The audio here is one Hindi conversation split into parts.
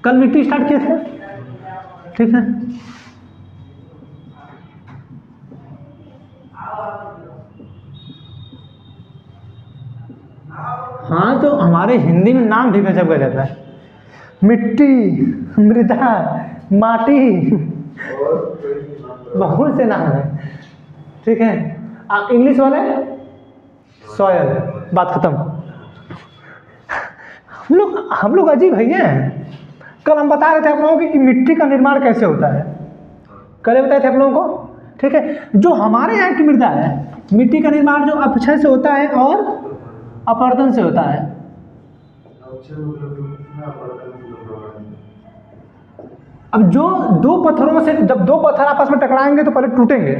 कल मिट्टी स्टार्ट किए थे, ठीक है। हाँ, तो हमारे हिंदी में नाम भी गजब गजब है, मिट्टी, मृदा, माटी, बहुत से नाम है, ठीक है। आप इंग्लिश वाले सॉयल, बात खत्म। हम लोग अजीब है। कल हम बता रहे थे आप लोगों को कि मिट्टी का निर्माण कैसे होता है, कल बताए थे आप लोगों को, ठीक है। जो हमारे यहाँ की मृदा है, मिट्टी का निर्माण जो अपक्षय से होता है और अपरदन से होता है। अब जो दो पत्थरों से, जब दो पत्थर आपस में टकराएंगे तो पहले टूटेंगे,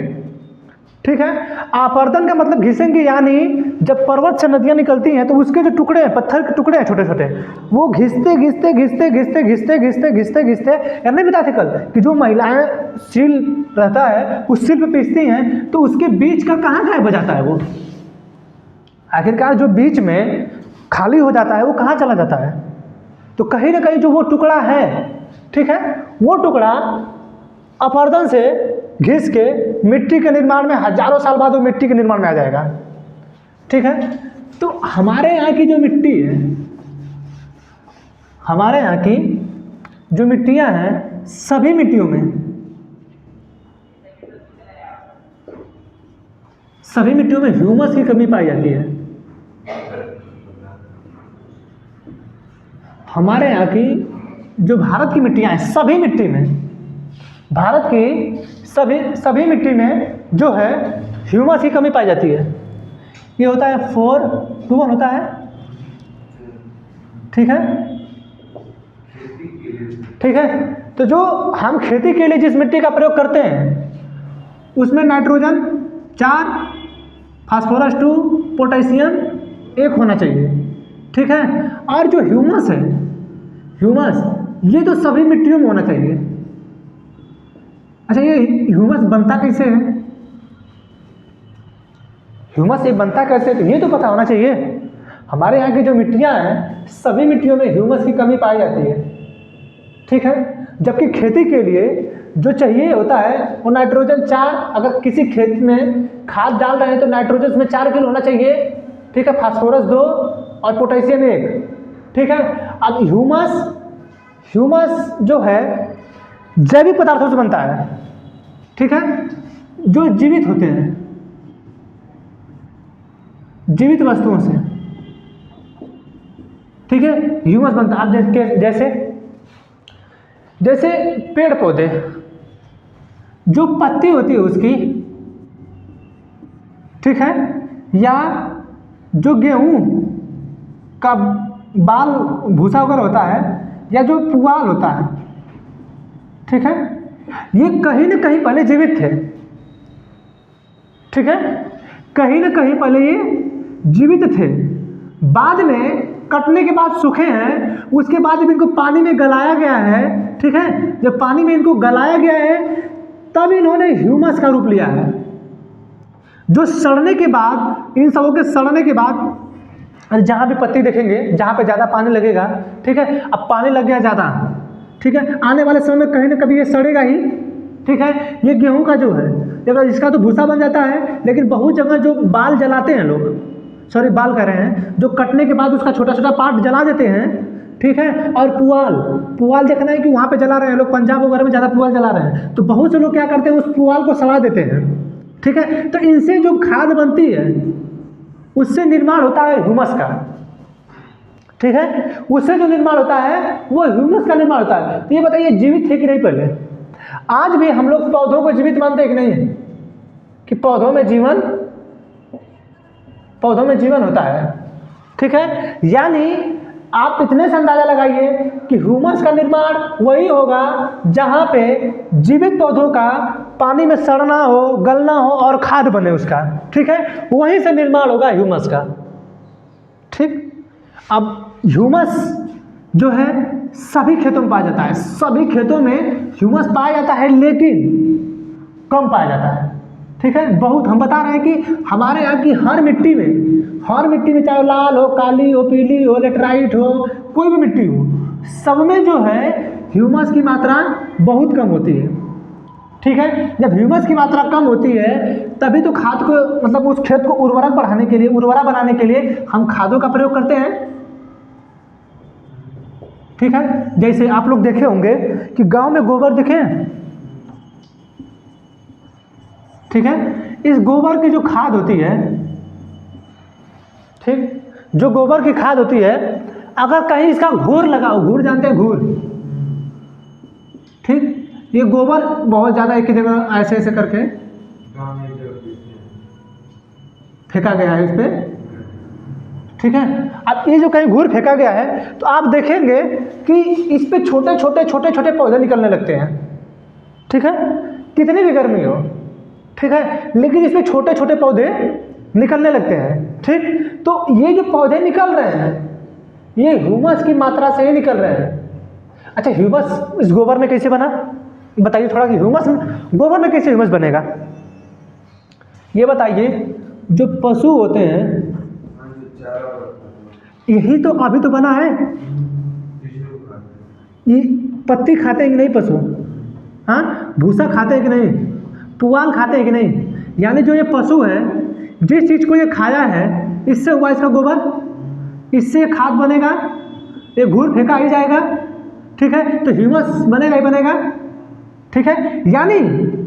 ठीक है। अपरदन का मतलब घिसेंगे, यानी जब पर्वत से नदियां निकलती हैं तो उसके जो टुकड़े हैं, पत्थर के टुकड़े हैं छोटे छोटे, वो घिसते घिसते घिसते घिसते घिसते घिसते घिसते घिसते, यानी नहीं बताते कल कि जो महिलाएं सील रहता है उस सील पे पीसती हैं तो उसके बीच का कहाँ गायब हो जाता है, वो आखिरकार जो बीच में खाली हो जाता है वो कहाँ चला जाता है। तो कहीं ना कहीं जो वो टुकड़ा है, ठीक है, वो टुकड़ा अपरदन से घिस के मिट्टी के निर्माण में हजारों साल बाद वो मिट्टी के निर्माण में आ जाएगा, ठीक है। तो हमारे यहाँ की जो मिट्टी है, हमारे यहाँ की जो मिट्टियाँ हैं, सभी मिट्टियों में ह्यूमस की कमी पाई जाती है। हमारे यहाँ की जो भारत की मिट्टियाँ हैं, सभी मिट्टी में, भारत की सभी मिट्टी में जो है ह्यूमस की कमी पाई जाती है। ये होता है 4:1 होता है, ठीक है, ठीक है। तो जो हम खेती के लिए जिस मिट्टी का प्रयोग करते हैं उसमें नाइट्रोजन 4, फास्फोरस 2, पोटेशियम 1 होना चाहिए, ठीक है। और जो ह्यूमस है, ह्यूमस ये तो सभी मिट्टियों में होना चाहिए। अच्छा, ये ह्यूमस बनता कैसे है, ह्यूमस ये बनता कैसे, तो ये तो पता होना चाहिए। हमारे यहाँ की जो मिट्टियाँ हैं, सभी मिट्टियों में ह्यूमस की कमी पाई जाती है, ठीक है। जबकि खेती के लिए जो चाहिए होता है वो नाइट्रोजन 4, अगर किसी खेत में खाद डाल रहे हैं तो नाइट्रोजन में 4 किलो होना चाहिए, ठीक है, फास्फोरस 2 और पोटेशियम 1, ठीक है। अब ह्यूमस जो है जैविक पदार्थों से बनता है, ठीक है, जो जीवित होते हैं, जीवित वस्तुओं से, ठीक है, ह्यूमस बनता है। अब जैसे पेड़ पौधे, जो पत्ती होती है उसकी, ठीक है, या जो गेहूं का बाल भूसा वगैरह होता है, या जो पुआल होता है, ठीक है, ये कहीं ना कहीं पहले जीवित थे, ठीक है, कहीं ना कहीं पहले ये जीवित थे, बाद में कटने के बाद सूखे हैं, उसके बाद जब इनको पानी में गलाया गया है, ठीक है, जब पानी में इनको गलाया गया है तब इन्होंने ह्यूमस का रूप लिया है, जो सड़ने के बाद, इन सबों के सड़ने के बाद जहाँ भी पत्ती देखेंगे, जहाँ पे ज़्यादा पानी लगेगा, ठीक है, अब पानी लग गया ज़्यादा, ठीक है, आने वाले समय में कहीं ना कभी ये सड़ेगा ही, ठीक है। ये गेहूं का जो है, अगर इसका तो भूसा बन जाता है, लेकिन बहुत जगह जो बाल जलाते हैं लोग, सॉरी बाल कह रहे हैं, जो कटने के बाद उसका छोटा छोटा पार्ट जला देते हैं, ठीक है। और पुआल देखना है कि वहाँ पे जला रहे हैं लोग, पंजाब वगैरह में ज़्यादा पुआल जला रहे हैं, तो बहुत से लोग क्या करते हैं, उस पुआल को सड़ा देते हैं, ठीक है। तो इनसे जो खाद बनती है उससे निर्माण होता है ह्यूमस का, ठीक है, उससे जो निर्माण होता है वो ह्यूमस का निर्माण होता है। तो ये बताइए जीवित है कि नहीं पहले? आज भी हम लोग पौधों को जीवित मानते हैं कि नहीं है, कि पौधों में जीवन होता है, ठीक है। यानी आप इतने से अंदाजा लगाइए कि ह्यूमस का निर्माण वही होगा जहाँ पे जीवित पौधों का पानी में सड़ना हो, गलना हो और खाद बने उसका, ठीक है, वहीं से निर्माण होगा ह्यूमस का, ठीक। अब ह्यूमस जो है सभी खेतों में पाया जाता है, सभी खेतों में ह्यूमस पाया जाता है, लेकिन कम पाया जाता है, ठीक है। बहुत हम बता रहे हैं कि हमारे यहाँ की हर मिट्टी में चाहे लाल हो, काली हो, पीली हो, लेटराइट हो, कोई भी मिट्टी हो, सब में जो है ह्यूमस की मात्रा बहुत कम होती है। ठीक है, जब ह्यूमस की मात्रा कम होती है तभी तो खाद को मतलब उस खेत को उर्वरक बढ़ाने के लिए, उर्वरा बनाने के लिए हम खादों का प्रयोग करते हैं। ठीक है, जैसे आप लोग देखे होंगे कि गांव में गोबर देखे हैं। ठीक है, इस गोबर की जो खाद होती है, ठीक, जो गोबर की खाद होती है, अगर कहीं इसका घूर लगाओ, घूर जानते हैं घूर, ठीक, ये गोबर बहुत ज़्यादा एक ही जगह ऐसे ऐसे करके फेंका गया है इस पर। ठीक है, अब ये जो कहीं घूर फेंका गया है तो आप देखेंगे कि इस पे छोटे छोटे पौधे निकलने लगते हैं। ठीक है, कितनी भी गर्मी हो, ठीक है, लेकिन इसमें छोटे छोटे पौधे निकलने लगते हैं। ठीक, तो ये जो पौधे निकल रहे हैं ये ह्यूमस की मात्रा से ही निकल रहे हैं। अच्छा, ह्यूमस इस गोबर में कैसे बना, बताइए थोड़ा कि ह्यूमस गोबर में कैसे ह्यूमस बनेगा, ये बताइए। जो पशु होते हैं यही तो अभी तो बना है, ये पत्ती खाते हैं कि नहीं पशु, हाँ, भूसा खाते हैं कि नहीं, पुआल खाते हैं कि नहीं, यानी जो ये पशु है जिस चीज़ को ये खाया है इससे हुआ इसका गोबर, इससे खाद बनेगा, ये घूर फेंका ही जाएगा। ठीक है, तो ह्यूमस बनेगा ही बनेगा। ठीक है, यानी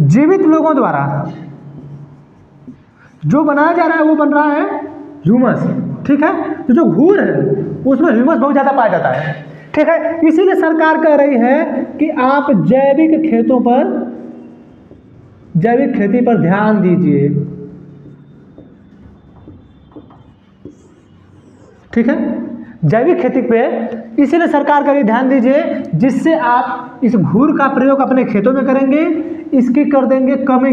जीवित लोगों द्वारा जो बनाया जा रहा है वो बन रहा है ह्यूमस। ठीक है, तो जो घूर है उसमें ह्यूमस बहुत ज़्यादा पाया जाता है। ठीक है, इसीलिए सरकार कह रही है कि आप जैविक खेतों पर, जैविक खेती पर ध्यान दीजिए। ठीक है, जैविक खेती पे इसीलिए सरकार का ध्यान दीजिए, जिससे आप इस घूर का प्रयोग अपने खेतों में करेंगे, इसकी कर देंगे कमी।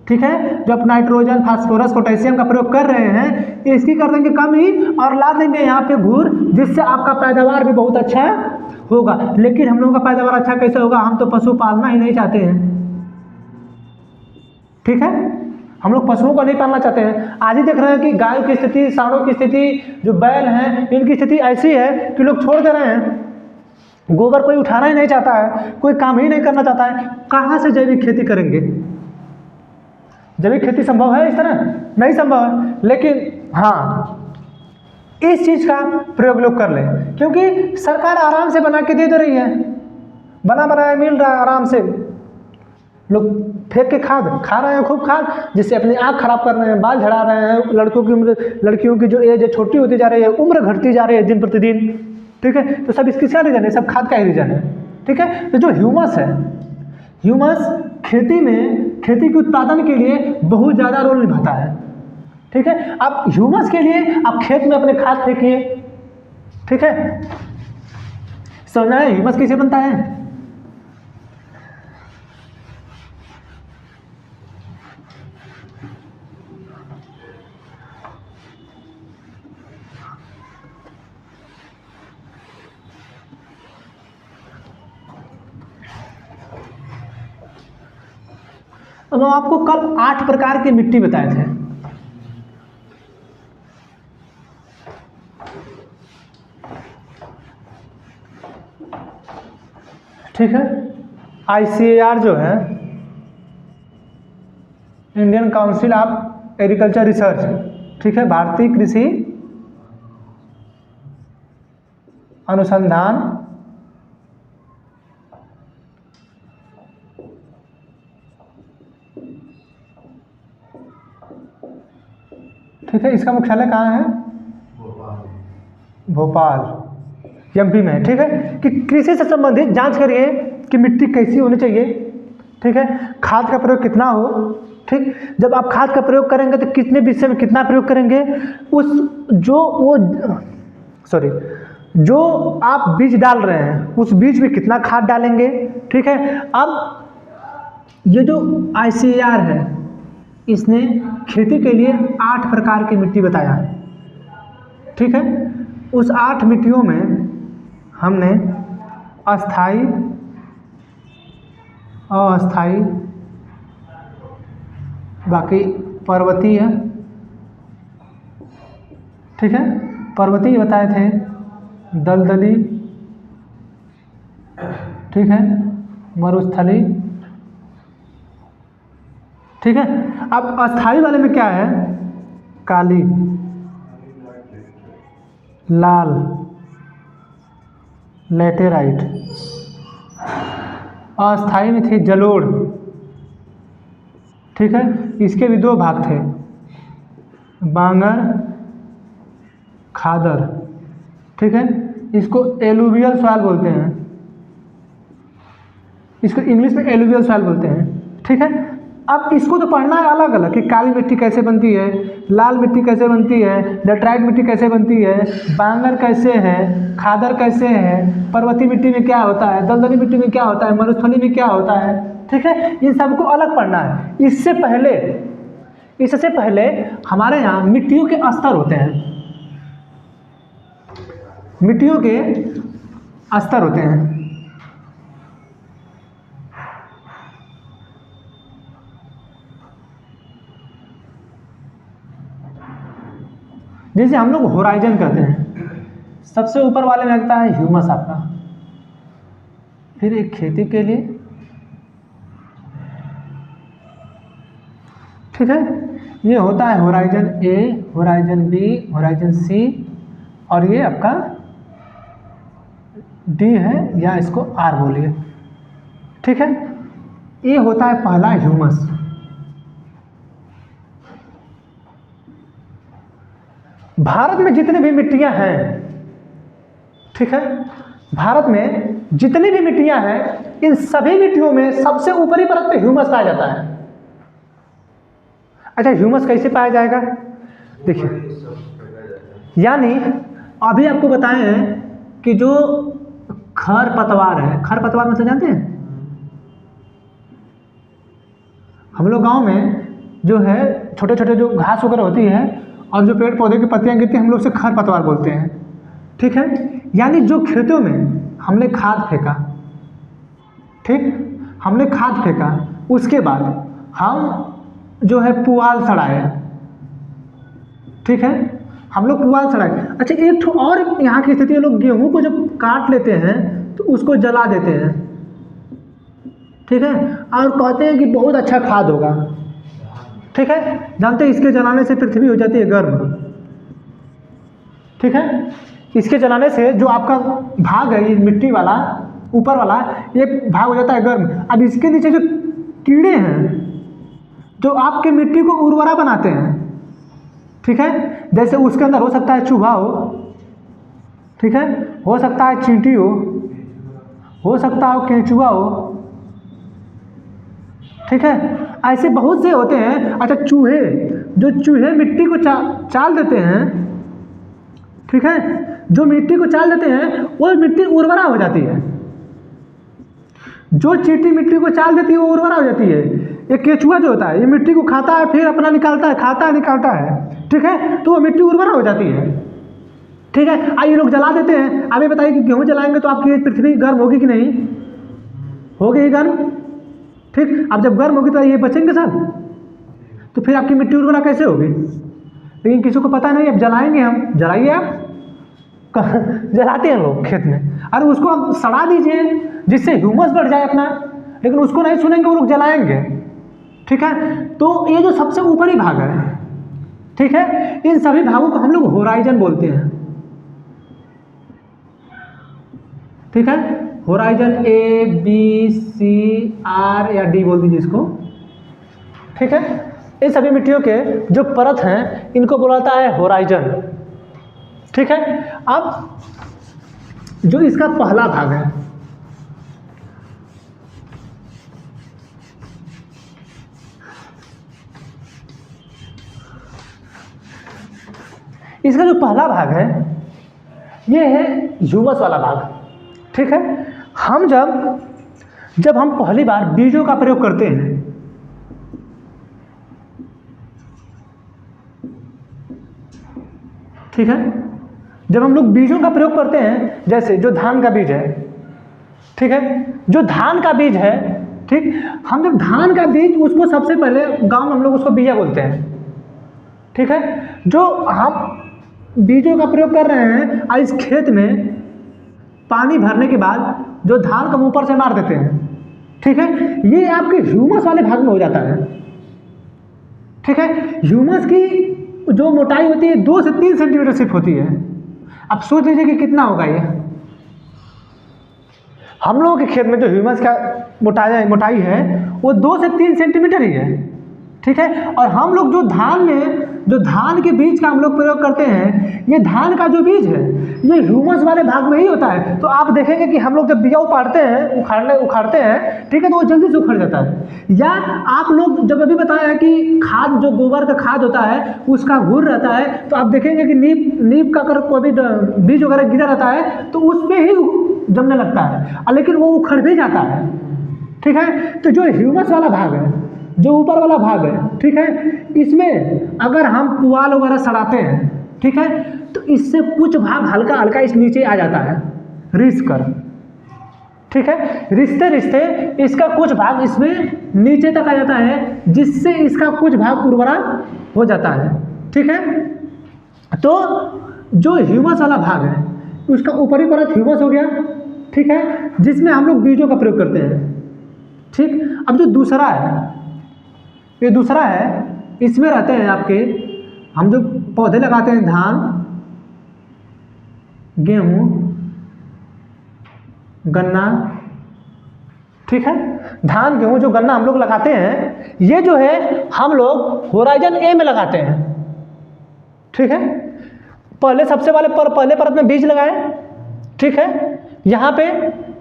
ठीक है, जो आप नाइट्रोजन, फास्फोरस, पोटेशियम का प्रयोग कर रहे हैं इसकी कर देंगे कमी और ला देंगे यहाँ पे घूर, जिससे आपका पैदावार भी बहुत अच्छा होगा। लेकिन हम लोगों का पैदावार अच्छा कैसे होगा, हम तो पशु पालना ही नहीं चाहते हैं। ठीक है, हम लोग पशुओं को नहीं पालना चाहते हैं। आज ही देख रहे हैं कि गायों की स्थिति, सांडों की स्थिति, जो बैल हैं इनकी स्थिति ऐसी है कि लोग छोड़ दे रहे हैं। गोबर कोई उठाना ही नहीं चाहता है, कोई काम ही नहीं करना चाहता है। कहाँ से जैविक खेती करेंगे, जैविक खेती संभव है इस तरह, नहीं संभव है। लेकिन हाँ, इस चीज़ का प्रयोग लोग कर लें, क्योंकि सरकार आराम से बना के दे रही है, बना बनाया मिल रहा है आराम से। लोग फेंक के खाद खा रहे हैं, खूब खाद, जिससे अपनी आँख खराब कर रहे हैं, बाल झड़ा रहे हैं, लड़कों की उम्र, लड़कियों की जो एज है छोटी होती जा रही है, उम्र घटती जा रही है दिन प्रतिदिन। ठीक है, तो सब इसकी क्या रीजन है, सब खाद का ही रीजन है। ठीक है, तो जो ह्यूमस है, ह्यूमस खेती में, खेती के उत्पादन के लिए बहुत ज़्यादा रोल निभाता है। ठीक है, आप ह्यूमस के लिए आप खेत में अपने खाद फेंकिए। ठीक है, समझना है ह्यूमस कैसे बनता है। अब आपको कल 8 प्रकार की मिट्टी बताए थे। ठीक है, ICAR जो है, Indian council of agriculture research, ठीक है, भारतीय कृषि अनुसंधान ठीक है, इसका मुख्यालय कहाँ है, भोपाल, MP में। ठीक है, कि कृषि से संबंधित जांच करिए कि मिट्टी कैसी होनी चाहिए। ठीक है, खाद का प्रयोग कितना हो। ठीक, जब आप खाद का प्रयोग करेंगे तो कितने विषय में कितना प्रयोग करेंगे, उस जो आप बीज डाल रहे हैं उस बीज में कितना खाद डालेंगे। ठीक है, अब ये जो ICAR है इसने खेती के लिए 8 प्रकार की मिट्टी बताया है। ठीक है, उस 8 मिट्टियों में हमने अस्थाई, अस्थाई, बाकी पर्वतीय, ठीक है, पर्वतीय बताए थे, दलदली, ठीक है, मरुस्थली। ठीक है, अब अस्थाई वाले में क्या है, काली, लाल, लेटेराइट। अस्थाई में थी जलोढ़। ठीक है, इसके भी दो भाग थे, बांगर, खादर। ठीक है, इसको एलुवियल सॉइल बोलते हैं, इसको इंग्लिश में एलुवियल सॉइल बोलते हैं। ठीक है, अब इसको तो पढ़ना है अलग अलग कि काली मिट्टी कैसे बनती है, लाल मिट्टी कैसे बनती है, लेटराइट मिट्टी कैसे बनती है, बांगर कैसे है, खादर कैसे है, पर्वतीय मिट्टी में क्या होता है, दलदली मिट्टी में क्या होता है, मरुस्थली में क्या होता है। ठीक है, इन सबको अलग पढ़ना है। इससे पहले हमारे यहाँ मिट्टियों के स्तर होते हैं, मिट्टियों के स्तर होते हैं। जैसे हम लोग होराइजन कहते हैं, सबसे ऊपर वाले में लगता है ह्यूमस आपका, फिर एक खेती के लिए। ठीक है, ये होता है होराइजन ए, होराइजन बी, होराइजन सी, और ये आपका डी है, या इसको आर बोलिए। ठीक है, ये होता है पहला ह्यूमस। भारत में जितनी भी मिट्टियां हैं, ठीक है, भारत में जितनी भी मिट्टियां हैं, इन सभी मिट्टियों में सबसे ऊपरी परत पे ह्यूमस पाया जाता है। अच्छा, ह्यूमस कैसे पाया जाएगा, देखिए, यानी अभी आपको बताए हैं कि जो खरपतवार है, खरपतवार मतलब जानते हैं, हम लोग गांव में जो है छोटे छोटे जो घास वगैरह होती है और जो पेड़ पौधे की पत्तियां गिरती हैं, हम लोग उसे खरपतवार बोलते हैं। ठीक है, यानी जो खेतों में हमने खाद फेंका, ठीक, हमने खाद फेंका, उसके बाद हम जो है पुआल सड़ाए। ठीक है, हम लोग पुआल सड़ाए। अच्छा, एक ठो और यहाँ की स्थिति है, लोग गेहूं को जब काट लेते हैं तो उसको जला देते हैं। ठीक है, और कहते हैं कि बहुत अच्छा खाद होगा। ठीक है, जानते हैं इसके जलाने से पृथ्वी हो जाती है गर्म। ठीक है, इसके जलाने से जो आपका भाग है, ये मिट्टी वाला ऊपर वाला, ये भाग हो जाता है गर्म। अब इसके नीचे जो कीड़े हैं जो आपके मिट्टी को उर्वरा बनाते हैं, ठीक है, जैसे उसके अंदर हो सकता है चूहा हो, ठीक है, हो सकता है चींटी हो सकता है केंचुआ हो। ठीक है, ऐसे बहुत से होते हैं। अच्छा, चूहे, जो चूहे मिट्टी को चाल देते हैं, ठीक है, जो मिट्टी को चाल देते हैं वो मिट्टी उर्वरा हो जाती है। जो चींटी मिट्टी को चाल देती है वो उर्वरा हो जाती है। ये केंचुआ जो होता है, ये मिट्टी को खाता है, फिर अपना निकालता है, खाता है, निकालता है। ठीक है, तो वो मिट्टी उर्वरा हो जाती है। ठीक है, आइए लोग जला देते हैं। अब ये बताइए कि गेहूं जलाएंगे तो आपकी पृथ्वी गर्म होगी कि नहीं, होगी गर्म। ठीक, अब जब गर्म होगी तो ये बचेंगे सब, तो फिर आपकी मिट्टी उर्वरा कैसे होगी। लेकिन किसी को पता नहीं, अब जलाएंगे हम, जलाइए आप जलाते हैं लोग खेत में, अरे उसको आप सड़ा दीजिए जिससे ह्यूमस बढ़ जाए अपना, लेकिन उसको नहीं सुनेंगे, वो लोग जलाएंगे। ठीक है, तो ये जो सबसे ऊपरी भाग है, ठीक है, इन सभी भागों को हम लोग होराइजन बोलते हैं। ठीक है, horizon A, B, C, R या डी बोल दीजिए इसको। ठीक है, इन सभी मिट्टियों के जो परत हैं इनको बोलाता है होराइजन। ठीक है, अब जो इसका पहला भाग है, इसका जो पहला भाग है ये है ह्यूमस वाला भाग। ठीक है, हम जब हम पहली बार बीजों का प्रयोग करते हैं, ठीक है, जब हम लोग बीजों का प्रयोग करते हैं, जैसे जो धान का बीज है, ठीक है, जो धान का बीज है, ठीक, हम जब धान का बीज, उसको सबसे पहले गांव में हम लोग उसको बिया बोलते हैं। ठीक है, जो हम बीजों का प्रयोग कर रहे हैं, इस खेत में पानी भरने के बाद जो धान को हम ऊपर से मार देते हैं, ठीक है, ये आपके ह्यूमस वाले भाग में हो जाता है। ठीक है, ह्यूमस की जो मोटाई होती है 2 से 3 सेंटीमीटर सिर्फ होती है। अब सोच लीजिए कि कितना होगा ये। हम लोगों के खेत में जो ह्यूमस का मोटाई है वो 2 से 3 सेंटीमीटर ही है। ठीक है, और हम लोग जो धान के बीज का हम लोग प्रयोग करते हैं, ये धान का जो बीज है ये ह्यूमस वाले भाग में ही होता है। तो आप देखेंगे कि हम लोग जब बिया उखाड़ते हैं, ठीक है, तो वो जल्दी से उखड़ जाता है। या आप लोग जब अभी बताया कि खाद, जो गोबर का खाद होता है उसका घुर रहता है, तो आप देखेंगे कि नीम का अगर कोई भी बीज वगैरह गिरा रहता है तो उस पर ही जमने लगता है, लेकिन वो उखड़ भी जाता है। ठीक है, तो जो ह्यूमस वाला भाग है, जो ऊपर वाला भाग है, ठीक है, इसमें अगर हम पुआल वगैरह सड़ाते हैं, ठीक है, तो इससे कुछ भाग हल्का हल्का इस नीचे आ जाता है रिस कर। ठीक है, रिश्ते रिश्ते इसका कुछ भाग इसमें नीचे तक आ जाता है, जिससे इसका कुछ भाग उर्वरा हो जाता है। ठीक है, तो जो ह्यूमस वाला भाग है उसका ऊपरी परत ह्यूमस हो गया। ठीक है, जिसमें हम लोग बीजों का प्रयोग करते हैं। ठीक, अब जो दूसरा है, ये दूसरा है, इसमें रहते हैं आपके, हम जो पौधे लगाते हैं, धान, गेहूं, गन्ना। ठीक है, धान, गेहूं, जो गन्ना हम लोग लगाते हैं, ये जो है हम लोग होराइजन ए में लगाते हैं। ठीक है, पहले सबसे पहले परत में बीज लगाए। ठीक है, यहाँ पे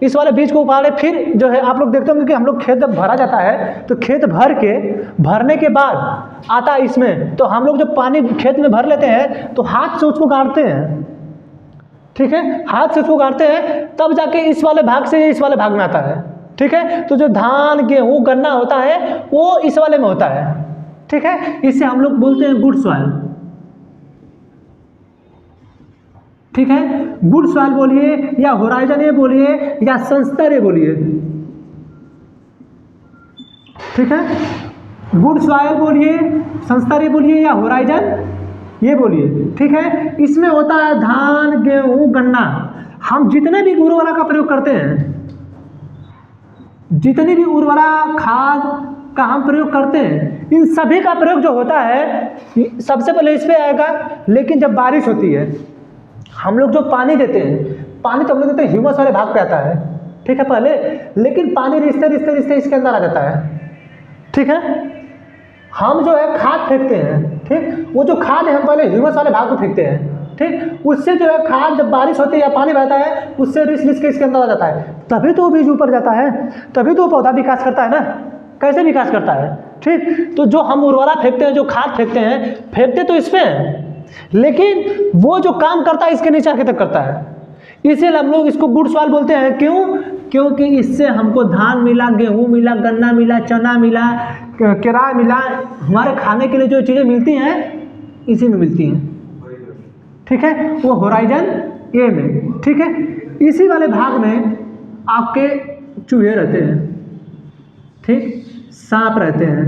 इस वाले बीज को उपाड़े, फिर जो है आप लोग देखते होंगे कि हम लोग खेत जब भरा जाता है तो खेत भरने के बाद आता है इसमें, तो हम लोग जब पानी खेत में भर लेते हैं तो हाथ से उसको गाड़ते हैं। ठीक है, हाथ से उसको गाड़ते हैं, तब जाके इस वाले भाग से इस वाले भाग में आता है। ठीक है, तो जो धान, गेहूँ, गन्ना होता है वो इस वाले में होता है। ठीक है, इसे हम लोग बोलते हैं गुड सॉइल। ठीक है, गुड सॉइल बोलिए या होराइजन ए बोलिए या संस्तर ए बोलिए। ठीक है, गुड सॉइल बोलिए, संस्तर ए बोलिए या होराइजन ये बोलिए। ठीक है, इसमें होता है धान, गेहूं, गन्ना। हम जितने भी उर्वरा का प्रयोग करते हैं, जितनी भी उर्वरा खाद का हम प्रयोग करते हैं, इन सभी का प्रयोग जो होता है सबसे पहले इस पे आएगा। लेकिन जब बारिश होती है, हम लोग जो पानी देते हैं, पानी तो हम लोग देते हैं ह्यूमस वाले भाग पे आता है। ठीक है, पहले, लेकिन पानी रिश्ते रिश्ते रिश्ते इसके अंदर आ जाता है। ठीक है, हम जो है खाद फेंकते हैं। ठीक, वो जो खाद है हम पहले ह्यूमस वाले भाग को फेंकते हैं। ठीक, उससे जो है खाद, जब बारिश होती है या पानी बहता है, उससे रिस रिस के इसके अंदर आ जाता है, तभी तो वो बीज ऊपर जाता है, तभी तो वो पौधा विकास करता है ना। कैसे विकास करता है? ठीक, तो जो हम उर्वरा फेंकते हैं, जो खाद फेंकते हैं, फेंकते तो इस पे हैं, लेकिन वो जो काम करता है इसके नीचे आके तक करता है। इसीलिए हम लोग इसको गुड सॉइल बोलते हैं। क्यों? क्योंकि इससे हमको धान मिला, गेहूं मिला, गन्ना मिला, चना मिला, केराय मिला, हमारे खाने के लिए जो चीज़ें मिलती हैं इसी में मिलती हैं। ठीक है, वो होराइजन ए में। ठीक है, इसी वाले भाग में आपके चूहे रहते हैं। ठीक, सांप रहते हैं।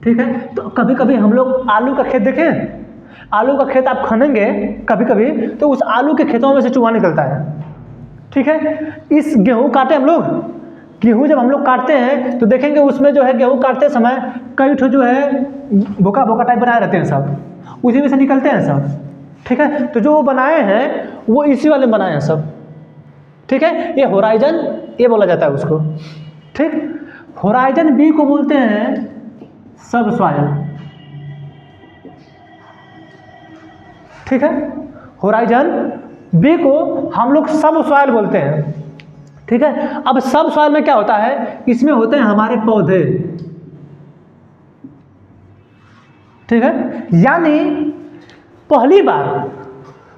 ठीक है, तो कभी कभी हम लोग आलू का खेत देखें, आलू का खेत आप खनेंगे कभी कभी तो उस आलू के खेतों में से चूहा निकलता है। ठीक है, इस गेहूं काटे हम लोग, गेहूं जब हम लोग काटते हैं तो देखेंगे उसमें जो है गेहूं काटते समय कई ठो जो है बोका बोका टाइप बनाए रहते हैं, सब उसी में से निकलते हैं सब। ठीक है, तो जो वो बनाए हैं वो इसी वाले बनाए हैं सब। ठीक है, ये होराइजन ये बोला जाता है उसको। ठीक, होराइजन बी को बोलते हैं सब सॉइल। ठीक है, होराइजन बी को हम लोग सब सॉइल बोलते हैं। ठीक है, अब सब सॉइल में क्या होता है, इसमें होते हैं हमारे पौधे। ठीक है, यानी पहली बार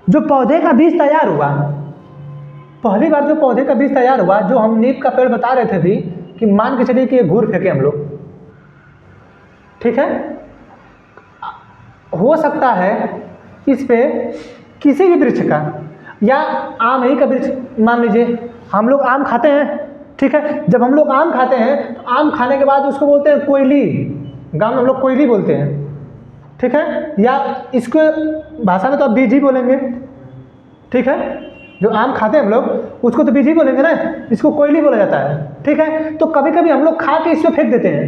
जो पौधे का बीज तैयार हुआ, पहली बार जो पौधे का बीज तैयार हुआ, जो हम नीम का पेड़ बता रहे थे भी कि मान के चलिए कि घूर फेंके हम लोग। ठीक है, हो सकता है इस पे किसी भी वृक्ष का या आम ही का वृक्ष, मान लीजिए हम लोग आम खाते हैं। ठीक है, जब हम लोग आम खाते हैं तो आम खाने के बाद उसको बोलते हैं कोयली, गाँव में हम लोग कोयली बोलते हैं। ठीक है, या इसको भाषा में तो आप बीज ही बोलेंगे। ठीक है, जो आम खाते हैं हम लोग, उसको तो बीज ही बोलेंगे ना, इसको कोयली बोला जाता है, ठीक है। तो कभी कभी हम लोग खा के इसमें फेंक देते हैं,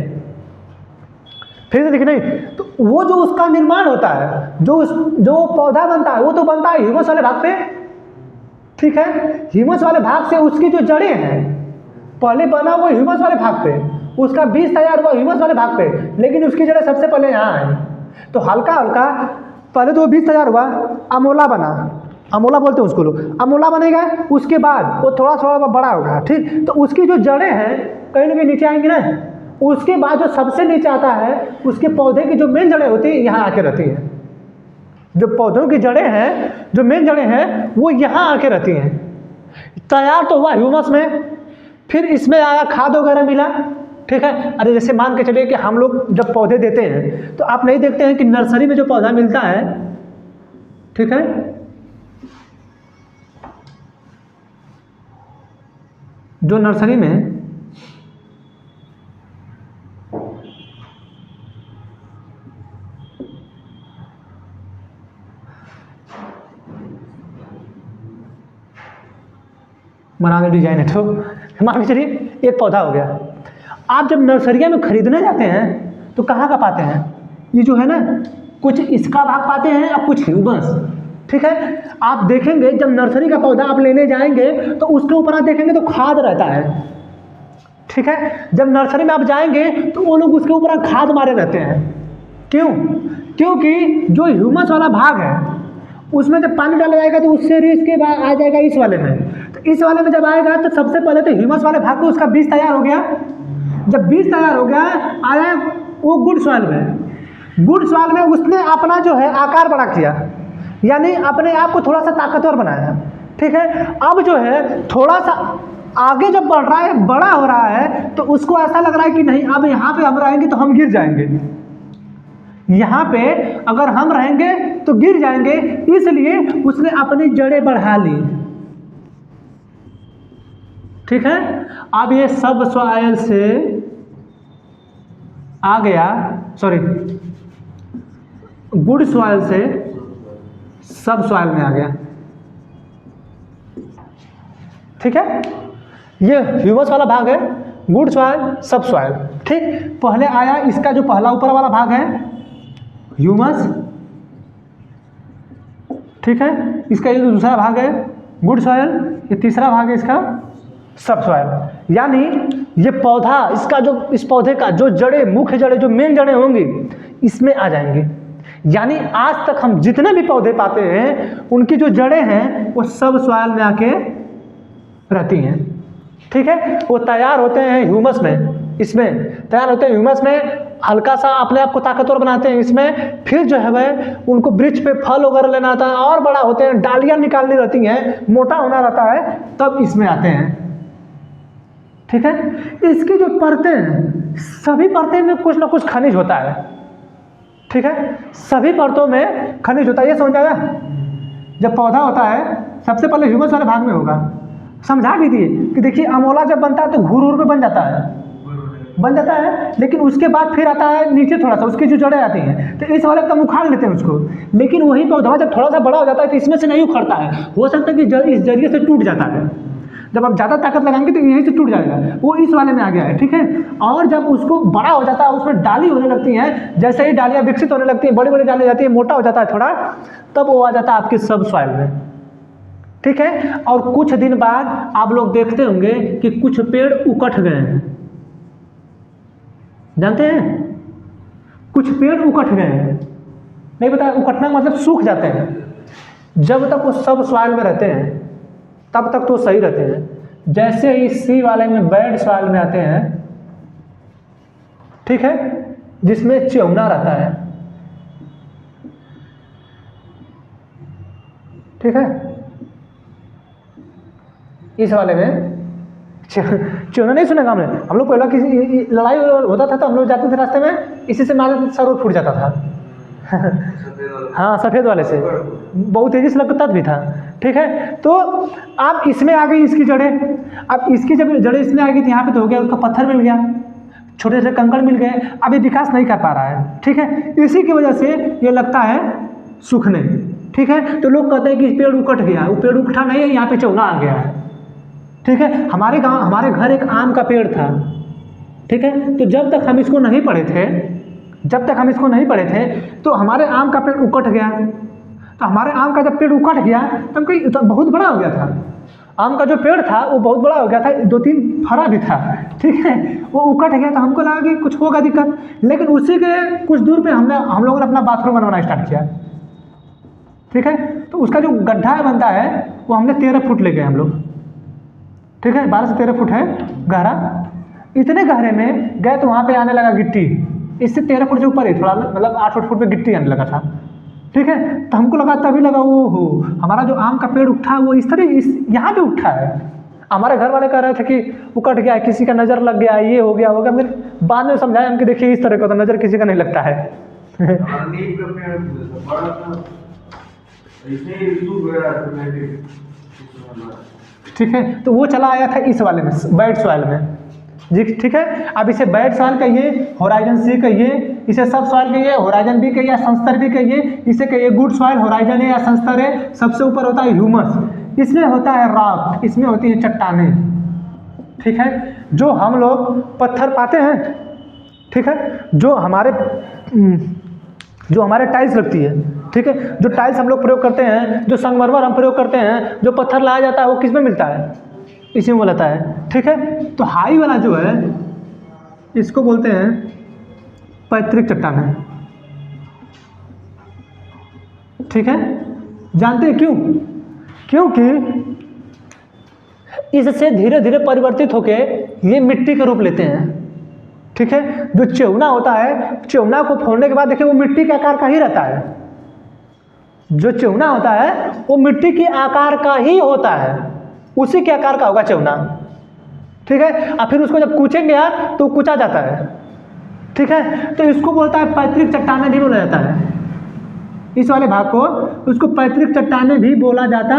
फेंक देते कि नहीं, तो वो जो उसका निर्माण होता है, जो पौधा बनता है, वो तो बनता है ह्यूमस वाले भाग पे, ठीक है। ह्यूमस वाले भाग से उसकी जो जड़ें हैं, पहले बना वो ह्यूमस वाले भाग पे, उसका बीज तैयार हुआ ह्यूमस वाले भाग पे, लेकिन उसकी जड़ें सबसे पहले यहाँ आई। तो हल्का हल्का पहले तो वो बीज तैयार हुआ, अमोला बना, अमोला बोलते हैं उसको लोग, अमोला बनेगा, उसके बाद वो थोड़ा थोड़ा बड़ा होगा, ठीक। तो उसकी जो जड़ें हैं कहीं ना कहीं नीचे आएंगी ना, उसके बाद जो सबसे नीचे आता है, उसके पौधे की जो मेन जड़ें होती है यहाँ आके रहती हैं। जो पौधों की जड़ें हैं, जो मेन जड़ें हैं, वो यहाँ आके रहती हैं। तैयार तो हुआ ह्यूमस में, फिर इसमें आया खाद वगैरह मिला, ठीक है। अरे जैसे मान के चलिए कि हम लोग जब पौधे देते हैं तो आप नहीं देखते हैं कि नर्सरी में जो पौधा मिलता है, ठीक है, जो नर्सरी में बनाने डिजाइन है, तो मान के चलिए एक पौधा हो गया। आप जब नर्सरिया में खरीदने जाते हैं तो कहाँ का पाते हैं, ये जो है ना, कुछ इसका भाग पाते हैं और कुछ ह्यूमस, ठीक है। आप देखेंगे जब नर्सरी का पौधा आप लेने जाएंगे तो उसके ऊपर आप देखेंगे तो खाद रहता है, ठीक है। जब नर्सरी में आप जाएंगे तो वो लोग उसके ऊपर खाद मारे रहते हैं। क्यों? क्योंकि जो ह्यूमस वाला भाग है उसमें जब पानी डाला जाएगा तो उससे रिस के बाद आ जाएगा इस वाले में, तो इस वाले में जब आएगा तो सबसे पहले तो ह्यूमस वाले भाग में उसका बीज तैयार हो गया। जब बीज तैयार हो गया, आया वो गुड सॉइल में, गुड सॉइल में उसने अपना जो है आकार बड़ा किया, यानी अपने आप को थोड़ा सा ताकतवर बनाया, ठीक है। अब जो है थोड़ा सा आगे जब बढ़ रहा है, बड़ा हो रहा है, तो उसको ऐसा लग रहा है कि नहीं अब यहाँ पे हम रहेंगे तो हम गिर जाएंगे, यहाँ पे अगर हम रहेंगे तो गिर जाएंगे, इसलिए उसने अपनी जड़ें बढ़ा ली, ठीक है। अब ये सब सॉइल से आ गया, सॉरी गुड सॉइल से सब सॉइल में आ गया, ठीक है। ये ह्यूमस वाला भाग है, गुड सॉइल सब सॉइल, ठीक। पहले आया इसका जो पहला ऊपर वाला भाग है ह्यूमस, ठीक है। इसका ये जो दूसरा भाग है गुड सॉइल, ये तीसरा भाग है इसका सब सॉइल। यानी ये पौधा, इसका जो इस पौधे का जो जड़ें, मुख्य जड़ें, जो मेन जड़ें होंगी इसमें आ जाएंगी। यानी आज तक हम जितने भी पौधे पाते हैं उनकी जो जड़ें हैं वो सब सॉइल में आके रहती हैं, ठीक है। वो तैयार होते हैं ह्यूमस में, इसमें तैयार होते हैं ह्यूमस में, हल्का सा अपने आप को ताकतवर बनाते हैं इसमें, फिर जो है वह उनको वृक्ष पे फल वगैरह लेना आता है और बड़ा होते हैं, डालियाँ निकालनी रहती हैं, मोटा होना रहता है, तब इसमें आते हैं, ठीक है। इसकी जो परतें हैं, सभी परतें में कुछ ना कुछ खनिज होता है, ठीक है। सभी परतों में खनिज होता है, ये समझ आया। जब पौधा होता है सबसे पहले ह्यूमस वाले भाग में होगा, समझा भी दिए कि देखिए अमोला जब बनता है तो घूर में बन जाता है, लेकिन उसके बाद फिर आता है नीचे थोड़ा सा, उसकी जो जड़ें आती हैं, तो इस वाले तक उखाड़ लेते हैं उसको, लेकिन वही पौधा जब थोड़ा सा बड़ा हो जाता है तो इसमें से नहीं उखड़ता है, हो सकता है कि इस जरिए से टूट जाता है, जब आप ज़्यादा ताकत लगाएंगे तो यहीं से टूट जाएगा, वो इस वाले में आ गया है, ठीक है। और जब उसको बड़ा हो जाता है, उसमें डाली होने लगती हैं, जैसे ही डालियाँ विकसित होने लगती हैं, बड़ी बड़ी डाली जाती है, मोटा हो जाता है थोड़ा, तब वो आ जाता है आपके सब सॉइल में, ठीक है। और कुछ दिन बाद आप लोग देखते होंगे कि कुछ पेड़ उकठ गए हैं, जानते हैं, कुछ पेड़ उकठ गए हैं, नहीं पता, उकठना मतलब सूख जाते हैं। जब तक वो सब सॉइल में रहते हैं तब तक तो सही रहते हैं, जैसे ही सी वाले में बैड सॉइल में आते हैं, ठीक है, जिसमें चिउना रहता है, ठीक है, इस वाले में चिउना नहीं सुनेगा हमने, हम लोग पहले किसी लड़ाई होता था तो हम लोग जाते थे रास्ते में, इसी से मारते थे, सर फूट जाता था हाँ, सफ़ेद वाले से बहुत तेजी से लगता भी था, ठीक है। तो अब इसमें आ गई इसकी जड़ें, अब इसकी जब जड़ें इसमें आ गई तो यहाँ पे तो हो गया, उसका पत्थर मिल गया, छोटे छोटे कंकड़ मिल गए, अब ये विकास नहीं कर पा रहा है, ठीक है। इसी की वजह से ये लगता है सूखने, ठीक है। तो लोग कहते हैं कि पेड़ उकट गया, वो पेड़ उकटा नहीं है, यहाँ पे चौना आ गया है, ठीक है। हमारे गांव, हमारे घर एक आम का पेड़ था, ठीक है। तो जब तक हम इसको नहीं पढ़े थे, तो हमारे आम का पेड़ उकट गया। तो हमारे आम का जब पेड़ उकट गया तो हम कहीं तो बहुत बड़ा हो गया था, आम का जो पेड़ था वो बहुत बड़ा हो गया था, 2-3 फरा भी था, ठीक है। वो उकट गया तो हमको लगा कि कुछ होगा दिक्कत, लेकिन उसी के कुछ दूर पे हम लोगों ने अपना बाथरूम बनवाना स्टार्ट किया, ठीक है। तो उसका जो गड्ढा बनता है वो हमने 13 फुट ले गए हम लोग, ठीक है। 12 से 13 फुट है गहरा। इतने गहरे में गए तो वहाँ पे आने लगा गिट्टी, इससे 13 फुट से ऊपर ही थोड़ा, मतलब 8 फुट पे गिट्टी आने लगा था, ठीक है। तो हमको लगा, तभी लगा वो हो हमारा जो आम का पेड़ उठा वो इस तरह यहाँ पे उठा है। हमारे घर वाले कह रहे थे कि उकट गया, किसी का नज़र लग गया, ये हो गया। फिर बाद में समझाया हम कि देखिए इस तरह का तो नज़र किसी का नहीं लगता है। ठीक है। तो वो चला आया था इस वाले में, बैड सॉइल में जी, ठीक है। अब इसे बैड सॉइल कहिए, होराइजन सी कहिए, इसे सब सॉइल कहिए, होराइजन बी कहिए, संस्तर भी कहिए, इसे कहिए गुड सॉइल, होराइजन है या संस्तर है। सबसे ऊपर होता है ह्यूमस, इसमें होता है रॉक, इसमें होती है चट्टानें, ठीक है। जो हम लोग पत्थर पाते हैं, ठीक है, जो हमारे टाइल्स लगती है, ठीक है, जो टाइल्स हम लोग प्रयोग करते हैं, जो संगमरमर हम प्रयोग करते हैं, जो पत्थर लाया जाता है वो किस में मिलता है, इसी में मिलता है, ठीक है। तो हाई वाला जो है इसको बोलते हैं पैतृक चट्टानें, ठीक है। जानते हैं क्यों? क्योंकि इससे धीरे धीरे परिवर्तित होके ये मिट्टी का रूप लेते हैं, ठीक है। जो चौना होता है, चौना को फोड़ने के बाद देखिए वो मिट्टी के आकार का ही रहता है। जो चौना होता है वो मिट्टी के आकार का ही होता है, उसी के आकार का होगा चौना, ठीक है। और फिर उसको जब कूचेंगे यार तो कूचा जाता है, ठीक है। तो इसको बोलता है पैतृक चट्टानें भी बोला जाता है, इस वाले भाग को उसको पैतृक चट्टानें भी बोला जाता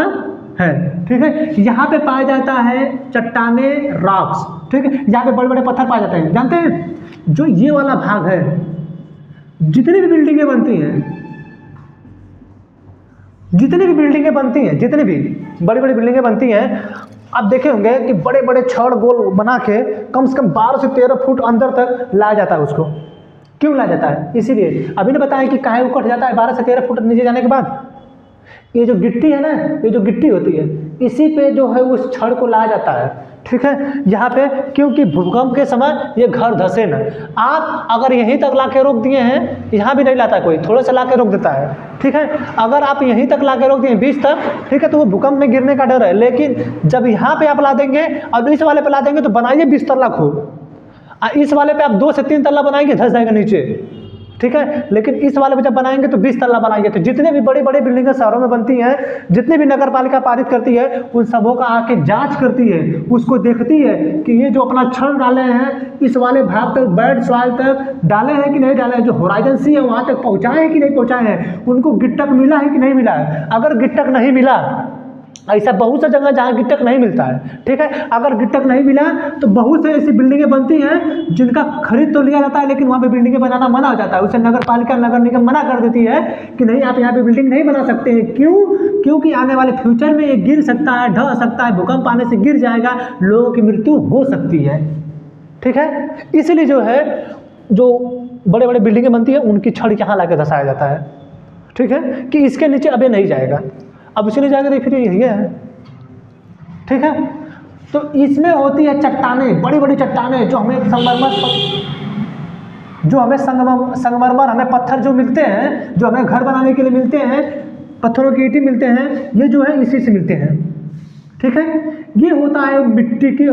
है, ठीक है। यहाँ पे पाया जाता है चट्टानें, रॉक्स, ठीक है। यहाँ पे बड़े बड़े पत्थर पाए जाते हैं। जानते हैं जो ये वाला भाग है, जितनी भी बिल्डिंगें बनती हैं, जितनी भी बड़ी बड़ी बिल्डिंगें बनती हैं, आप देखे होंगे कि बड़े बड़े छड़ गोल बना के कम से कम 12 से 13 फुट अंदर तक लाया जाता है। उसको क्यों लाया जाता है? इसीलिए अभी ने बताया कि काहे उकट जाता है 12 से 13 फुट नीचे जाने के बाद। ये जो गिट्टी है ना, ये जो गिट्टी होती है, इसी पे जो है उस छड़ को लाया जाता है, ठीक है। यहाँ पे क्योंकि भूकंप के समय ये घर धसे न। आप अगर यहीं तक ला के रोक दिए हैं, यहाँ भी नहीं लाता कोई, थोड़ा सा ला के रोक देता है, ठीक है। अगर आप यहीं तक ला के रोक दिए 20 तक, ठीक है, तो वो भूकंप में गिरने का डर है। लेकिन जब यहाँ पे आप ला देंगे और इस वाले पे ला देंगे तो बनाइए 20 तल्ला खूब, इस वाले पे आप 2 से 3 तल्ला बनाएंगे धस जाएगा नीचे, ठीक है। लेकिन इस वाले पे जब बनाएंगे तो 20 तल्ला बनाएंगे। तो जितने भी बड़ी बड़ी बिल्डिंगें शहरों में बनती हैं, जितनी भी नगर पालिका पारित करती है, उन सबों का आके जांच करती है, उसको देखती है कि ये जो अपना छड़ डाले हैं इस वाले भाग तक, बैड सॉइल तक डाले हैं कि नहीं डाले हैं, जो होराइजन सी है वहाँ तक पहुँचाए हैं कि नहीं पहुँचाए हैं, उनको गिट्टक मिला है कि नहीं मिला है। अगर गिट्टक नहीं मिला, ऐसा बहुत सा जगह जहाँ गिट्टक नहीं मिलता है, ठीक है। अगर गिट्टक नहीं मिला तो बहुत से ऐसी बिल्डिंगें बनती हैं जिनका खरीद तो लिया जाता है, लेकिन वहाँ पे बिल्डिंगें बनाना मना हो जाता है। उसे नगर पालिका, नगर निगम मना कर देती है कि नहीं आप यहाँ पे बिल्डिंग नहीं बना सकते हैं। क्यों? क्योंकि आने वाले फ्यूचर में ये गिर सकता है, ढह सकता है, भूकंप आने से गिर जाएगा, लोगों की मृत्यु हो सकती है, ठीक है। इसलिए जो है जो बड़े बड़े बिल्डिंगें बनती है उनकी छड़ यहाँ ला के धसाया जाता है, ठीक है, कि इसके नीचे अब ये नहीं जाएगा। अब इसलिए जाएगा तो फिर यही है, ठीक है। तो इसमें होती है चट्टानें, बड़ी बड़ी चट्टानें, जो हमें संगमरमर हमें पत्थर जो मिलते हैं, जो हमें घर बनाने के लिए मिलते हैं, पत्थरों की ईंटें मिलते हैं, ये जो है इसी से मिलते हैं, ठीक है। ये होता है मिट्टी के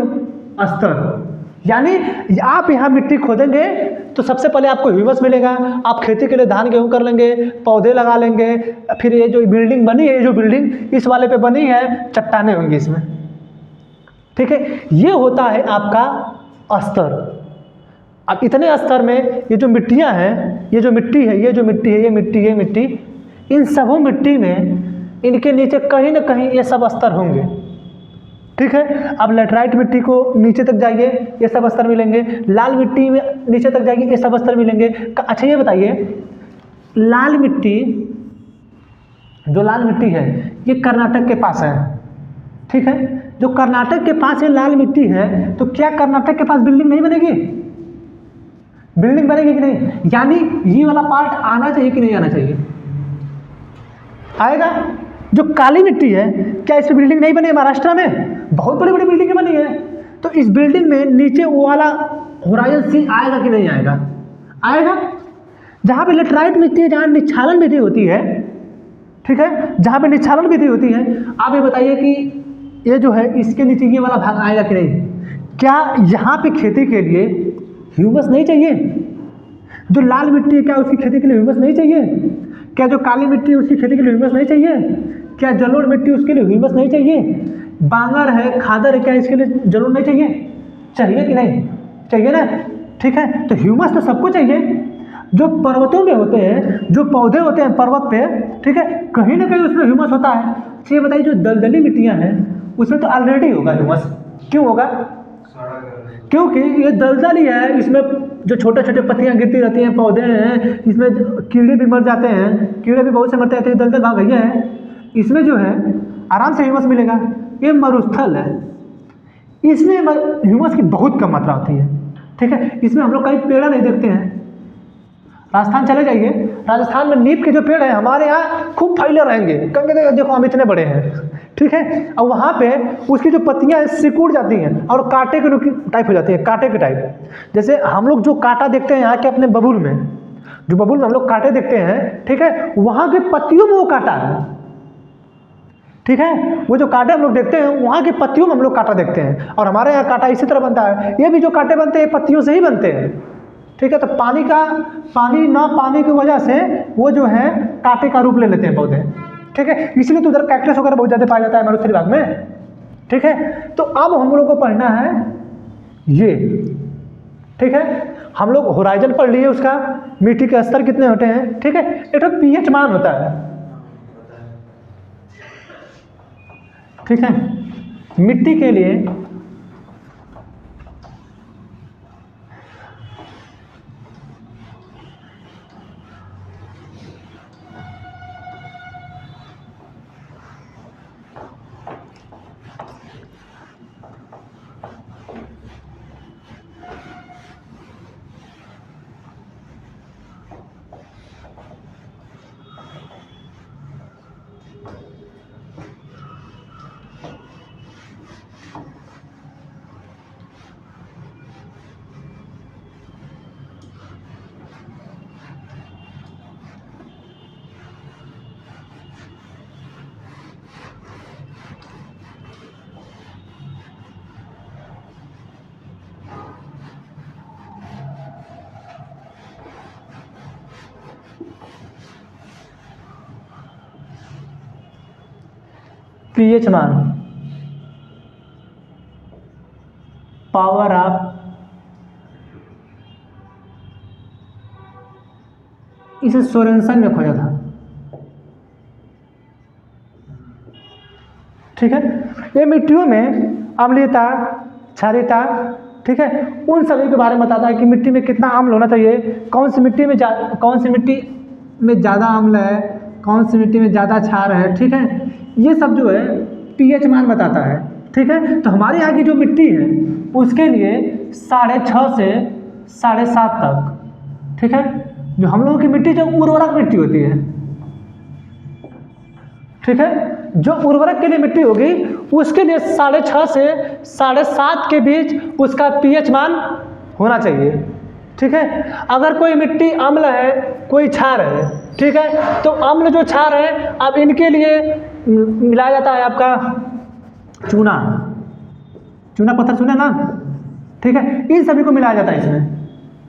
स्तर। यानी आप यहाँ मिट्टी खोदेंगे तो सबसे पहले आपको ह्यूमस मिलेगा, आप खेती के लिए धान गेहूँ कर लेंगे, पौधे लगा लेंगे। फिर ये जो बिल्डिंग बनी है, ये जो बिल्डिंग इस वाले पे बनी है, चट्टानें होंगी इसमें, ठीक है। ये होता है आपका स्तर। अब इतने स्तर में ये जो मिट्टियाँ हैं, ये जो मिट्टी है, ये जो मिट्टी है, ये मिट्टी, इन सबों मिट्टी में इनके नीचे कहीं ना कहीं ये सब स्तर होंगे, ठीक है। अब लेटराइट मिट्टी को नीचे तक जाइए, ये सब स्तर मिलेंगे। लाल मिट्टी में नीचे तक जाइए, ये सब स्तर मिलेंगे। अच्छा ये बताइए, लाल मिट्टी जो लाल मिट्टी है ये कर्नाटक के पास है, ठीक है। जो कर्नाटक के पास ये लाल मिट्टी है, तो क्या कर्नाटक के पास बिल्डिंग नहीं बनेगी? बिल्डिंग बनेगी कि नहीं? यानी ये वाला पार्ट आना चाहिए कि नहीं आना चाहिए? आएगा। जो काली मिट्टी है, क्या इस पर बिल्डिंग नहीं बनी? महाराष्ट्र में बहुत बड़ी बड़ी बिल्डिंगें बनी है, तो इस बिल्डिंग में नीचे वो वाला होराइजन सी आएगा कि नहीं आएगा? आएगा। जहाँ पे लेटराइट मिट्टी है, जहाँ निच्छालन विधि होती है, ठीक है, जहाँ पे निच्छालन विधि होती है, आप ये बताइए कि ये जो है इसके नीचे ये वाला भाग आएगा कि नहीं? क्या यहाँ पे खेती के लिए ह्यूमस नहीं चाहिए? जो लाल मिट्टी है क्या उसकी खेती के लिए ह्यूमस नहीं चाहिए? क्या जो काली मिट्टी है उसकी खेती के लिए ह्यूमस नहीं चाहिए? क्या जलोढ़ मिट्टी उसके लिए ह्यूमस नहीं चाहिए? बांगर है, खादर है, क्या इसके लिए जलोढ़ नहीं चाहिए? चाहिए कि नहीं? चाहिए ना, ठीक है। तो ह्यूमस तो सबको चाहिए। जो पर्वतों में होते हैं, जो पौधे होते हैं पर्वत पे, ठीक है, कहीं ना कहीं उसमें ह्यूमस होता है। तो ये बताइए जो दलदली मिट्टियाँ हैं उसमें तो ऑलरेडी होगा ह्यूमस। क्यों होगा? क्योंकि ये दलदली है, इसमें जो छोटे छोटे पत्तियाँ गिरती रहती हैं, पौधे हैं, इसमें कीड़े भी मर जाते हैं, कीड़े भी बहुत से मरते हैं, तो ये दलदल भाग गई है, इसमें जो है आराम से ह्यूमस मिलेगा। ये मरुस्थल है, इसमें ह्यूमस की बहुत कम मात्रा होती है, ठीक है। इसमें हम लोग कहीं पेड़ नहीं देखते हैं। राजस्थान चले जाइए, राजस्थान में नीम के जो पेड़ हैं हमारे यहाँ खूब फैले रहेंगे, कहेंगे देखो हम इतने बड़े हैं, ठीक है। और वहाँ पे उसकी जो पत्तियाँ हैं सिकुड़ जाती हैं और कांटे के टाइप हो जाती है, कांटे के टाइप। जैसे हम लोग जो कांटा देखते हैं यहाँ के अपने बबूल में, जो बबूल में हम लोग कांटे देखते हैं, ठीक है, वहाँ के पत्तियों में वो कांटा है, ठीक है। वो जो कांटे हम लोग देखते हैं वहाँ की पत्तियों में हम लोग कांटा देखते हैं, और हमारे यहाँ कांटा इसी तरह बनता है। ये भी जो कांटे बनते हैं पत्तियों से ही बनते हैं, ठीक है। तो पानी ना पाने की वजह से वो जो है कांटे का रूप ले लेते हैं पौधे, ठीक है। इसलिए तो उधर कैक्टस वगैरह बहुत ज़्यादा पाया जाता है मरुस्थलीय भाग में, ठीक है। तो अब हम लोग को पढ़ना है ये, ठीक है। हम लोग होराइजन पढ़ लिए, उसका मिट्टी के स्तर कितने होते हैं, ठीक है। एक तो पीएच मान होता है, ठीक है। मिट्टी के लिए पीएच मान, पावर ऑफ, इसे सोरेनसन ने खोजा था, ठीक है। ये मिट्टियों में अम्लीयता, क्षारीयता, ठीक है, उन सभी के बारे में बताता है कि मिट्टी में कितना अम्ल होना चाहिए, कौन सी मिट्टी में ज़्यादा अम्ल है, कौन सी मिट्टी में ज़्यादा क्षार है, ठीक है। ये सब जो है पीएच मान बताता है, ठीक है। तो हमारे यहाँ की जो मिट्टी है उसके लिए 6.5 से 7.5 तक, ठीक है। जो हम लोगों की मिट्टी जो उर्वरक मिट्टी होती है, ठीक है, जो उर्वरक के लिए मिट्टी होगी उसके लिए 6.5 से 7.5 के बीच उसका पीएच मान होना चाहिए, ठीक है। अगर कोई मिट्टी अम्ल है, कोई क्षार है, ठीक है, तो अम्ल जो क्षार है अब इनके लिए मिलाया जाता है आपका चूना पत्थर, सुना ना, ठीक है। इन सभी को मिलाया जाता है इसमें,